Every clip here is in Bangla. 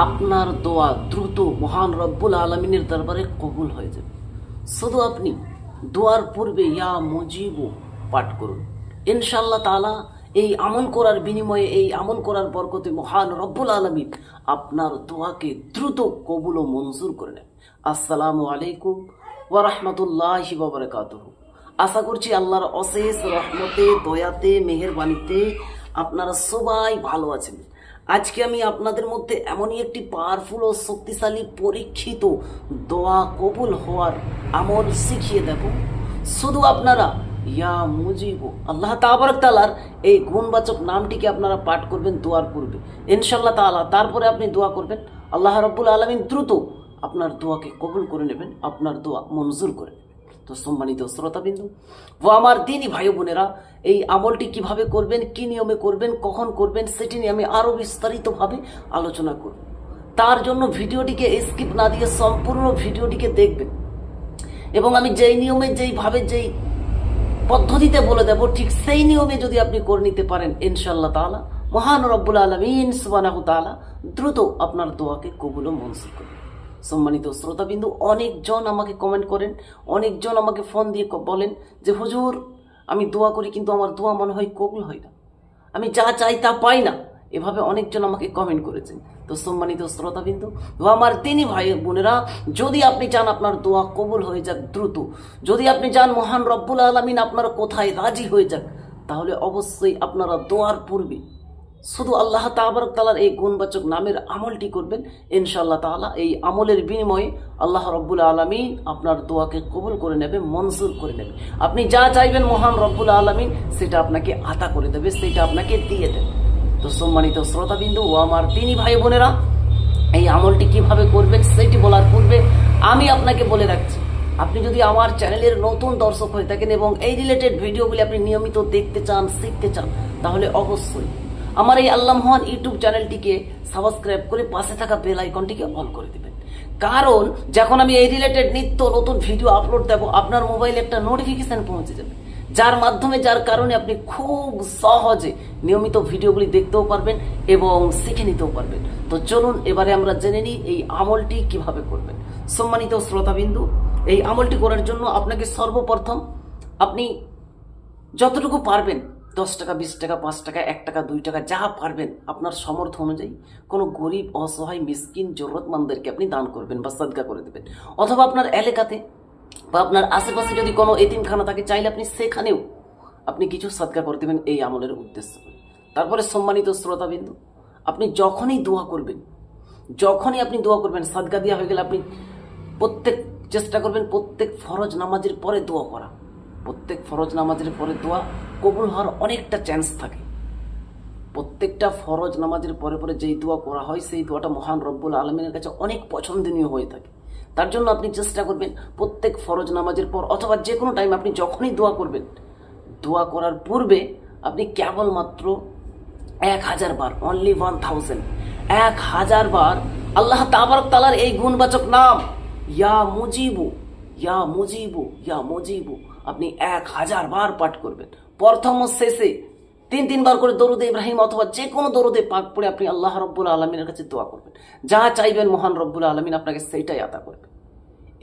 আপনার দোয়া দ্রুত মহান রব্বুল আলমিনের দরবারে কবুল হয়ে যাবে। শুধু আপনি দোয়ার পূর্বে ইয়া মুজিবু পাঠ করুন, ইনশাআল্লাহ তাআলা এই আমল করার বিনিময়ে, এই আমল করার বরকতে মহান রব্বুল আলমিন আপনার দোয়াকে দ্রুত কবুল ও মঞ্জুর করে নেন। আসসালামু আলাইকুম ওয়া রাহমাতুল্লাহি ওয়া বারাকাতুহু। আশা করছি আল্লাহর অশেষ রহমতে, দয়াতে, মেহেরবানিতে আপনারা সবাই ভালো আছেন। আজকে আমি আপনাদের মধ্যে এমনই একটি পাওয়ারফুল ও শক্তিশালী পরীক্ষিত দোয়া কবুল হওয়ার আমল শিখিয়ে দেব। শুধু আপনারা ইয়া মুজিবু আল্লাহ তাবারক তাআলার এই গুণবাচক নামটিকে আপনারা পাঠ করবেন দোয়ার পূর্বে, ইনশাআল্লাহ তাআলা। তারপরে আপনি দোয়া করবেন, আল্লাহ রাব্বুল আলামিন দ্রুত আপনার দোয়াকে কবুল করে নেবেন, আপনার দোয়া মঞ্জুর করে নেবেন। তো সম্মানিত শ্রোতাবিন্দু ও আমার দিনী ভাই বোনেরা, এই আমলটি কিভাবে করবেন, কি নিয়মে করবেন, কখন করবেন, সেটি নিয়ে আমি আরো বিস্তারিতভাবে আলোচনা করব। তার জন্য ভিডিওটিকে স্কিপ না দিয়ে সম্পূর্ণ ভিডিওটিকে দেখবেন এবং আমি যেই নিয়মে, যেইভাবে, যেই পদ্ধতিতে বলে দেব, ঠিক সেই নিয়মে যদি আপনি করে নিতে পারেন, ইনশাআল্লাহ তাআলা মহান রব্বুল আলামিন সুবহানাহু তাআলা দ্রুত আপনার দোয়াকে কবুল ও মঞ্জুর করবেন। সম্মানিত শ্রোতাবিন্দু, অনেকজন আমাকে কমেন্ট করেন, অনেকজন আমাকে ফোন দিয়ে বলেন যে হুজুর আমি দোয়া করি কিন্তু আমার দোয়া মনে হয় কবুল হয় না, আমি যা চাই তা পাই না। এভাবে অনেকজন আমাকে কমেন্ট করেছেন। তো সম্মানিত শ্রোতাবিন্দু ও আমার দিনী ভাই বোনেরা, যদি আপনি চান আপনার দোয়া কবুল হয়ে যাক দ্রুত, যদি আপনি চান মহান রব্বুল আলামিন আপনার কোথায় রাজি হয়ে যাক, তাহলে অবশ্যই আপনারা দোয়ার পূর্বে শুধু আল্লাহ তাবারক তাআলার এই গুণবাচক নামের আমলটি করবেন। ইনশাআল্লাহ তাআলা এই আমলের বিনিময়ে আল্লাহ রব্বুল আলামিন আপনার দোয়াকে কবুল করে নেবে, মঞ্জুর করে নেবে। আপনি যা চাইবেন মহান রব্বুল আলামিন সেটা আপনাকে আতা করে দেবে, সেটা আপনাকে দিয়ে দেবে। তো সম্মানিত শ্রোতাবিন্দু ও আমার দিনী ভাই বোনেরা, এই আমলটি কিভাবে করবেন সেটি বলার পূর্বে আমি আপনাকে বলে রাখছি, আপনি যদি আমার চ্যানেলের নতুন দর্শক হয়ে থাকেন এবং এই রিলেটেড ভিডিওগুলি আপনি নিয়মিত দেখতে চান, শিখতে চান, তাহলে অবশ্যই আমার এই আল্লাহ মহান ইউটিউব চ্যানেলটিকে সাবস্ক্রাইব করে পাশে থাকা বেল আইকনটিকে অন করে দিবেন। কারণ যখন আমি এই রিলেটেড নিত্য নতুন ভিডিও আপলোড দেব, আপনার মোবাইলে একটা নোটিফিকেশন পৌঁছে যাবে, যার মাধ্যমে, যার কারণে আপনি খুব সহজে নিয়মিত ভিডিওগুলি দেখতেও পারবেন এবং শিখে নিতেও পারবেন। তো চলুন এবারে আমরা জেনে নিই এই আমলটি কিভাবে করবেন। সম্মানিত শ্রোতাবিন্দু, এই আমলটি করার জন্য আপনাকে সর্বপ্রথম আপনি যতটুকু পারবেন, 10 টাকা, 20 টাকা, 5 টাকা, 1 টাকা, 2 টাকা, যা পারবেন আপনার সামর্থ্য অনুযায়ী কোনো গরিব, অসহায়, মিসকিন, জরুরতমন্দদেরকে আপনি দান করবেন বা সাদকা করে দেবেন। অথবা আপনার এলাকাতে বা আপনার আশেপাশে যদি কোনো এতিমখানা থাকে, চাইলে আপনি সেখানেও আপনি কিছু সাদকা করে দেবেন এই আমলের উদ্দেশ্য। তারপরে সম্মানিত শ্রোতাবিন্দু, আপনি যখনই দোয়া করবেন, সাদকা দেওয়া হয়ে গেলে আপনি চেষ্টা করবেন প্রত্যেক ফরজ নামাজের পরে দোয়া করা। প্রত্যেক ফরজ নামাজের পরে দোয়া কবুল হওয়ার অনেকটা চান্স থাকে। প্রত্যেকটা ফরজ নামাজের পরে পরে যেই দোয়া করা হয়, সেই দোয়াটা মহান রব্বুল আলামিনের কাছে অনেক পছন্দনীয় হয়ে থাকে। তার জন্য আপনি চেষ্টা করবেন প্রত্যেক ফরজ নামাজের পর অথবা যে কোনো টাইম আপনি যখনই দোয়া করবেন, দোয়া করার পূর্বে আপনি কেবলমাত্র 1000 বার, অনলি 1000, 1000 বার আল্লাহ তাবারক তাআলার এই গুণবাচক নাম ইয়া মুজিবু, ইয়া মুজিবু, ইয়া মুজিবু আপনি 1000 বার পাঠ করবেন। প্রথম ও শেষে 3 বার করে দরুদে ইব্রাহিম অথবা যে কোনো দরুদে পাক পড়ে আপনি আল্লাহ রব্বুল আলামিনের কাছে দোয়া করবেন। যা চাইবেন মহান রব্বুল আলামিন আপনাকে সেইটাই আতা করবেন।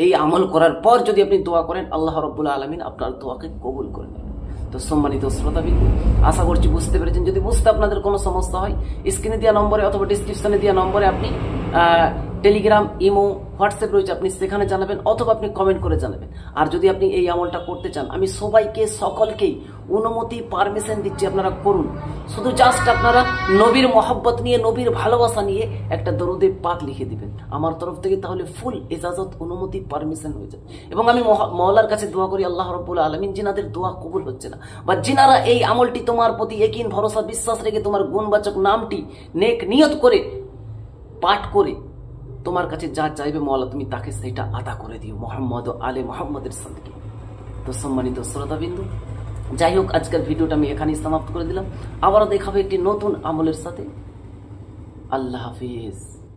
এই আমল করার পর যদি আপনি দোয়া করেন, আল্লাহ রব্বুল আলামিন আপনার দোয়াকে কবুল করে নেবেন। তো সম্মানিত শ্রোতাবিন্দু, আশা করছি বুঝতে পেরেছেন। যদি বুঝতে আপনাদের কোনো সমস্যা হয়, স্ক্রিনে দেওয়া নম্বরে অথবা ডিসক্রিপশনে দেওয়া নম্বরে আপনি টেলিগ্রাম, ইমো, হোয়াটসঅ্যাপ রয়েছে, আপনি সেখানে জানাবেন অথবা আপনি কমেন্ট করে জানাবেন। আর যদি আপনি এই আমলটা করতে চান, আমি সকলকেই অনুমতি, পারমিশন দিচ্ছি, আপনারা করুন। শুধু জাস্ট আপনারা নবীর মহব্বত নিয়ে, নবীর ভালোবাসা নিয়ে একটা দরুদে পাক লিখে দিবেন আমার তরফ থেকে, তাহলে ফুল ইজাজত, অনুমতি, পারমিশন হয়ে যাবে। এবং আমি মওলার কাছে দোয়া করি, আল্লাহ রাব্বুল আলামিন যিনাদের দোয়া কবুল হচ্ছে না, বা যিনারা এই আমলটি তোমার প্রতি ইয়াকিন, ভরসা, বিশ্বাস রেখে তোমার গুণবাচক নামটি নেক নিয়ত করে পাঠ করে তোমার কাছে যা চাইবে মওলা তুমি তাকে সেটা আদা করে দিও মুহাম্মদ ও আলে মুহাম্মদের সাদকে। তো সম্মানিত শ্রোতাবিন্দু, যাই হোক, আজকের ভিডিওটা আমি এখানেই সমাপ্ত করে দিলাম। আবারও দেখাবো একটি নতুন আমলের সাথে। আল্লাহ হাফিজ।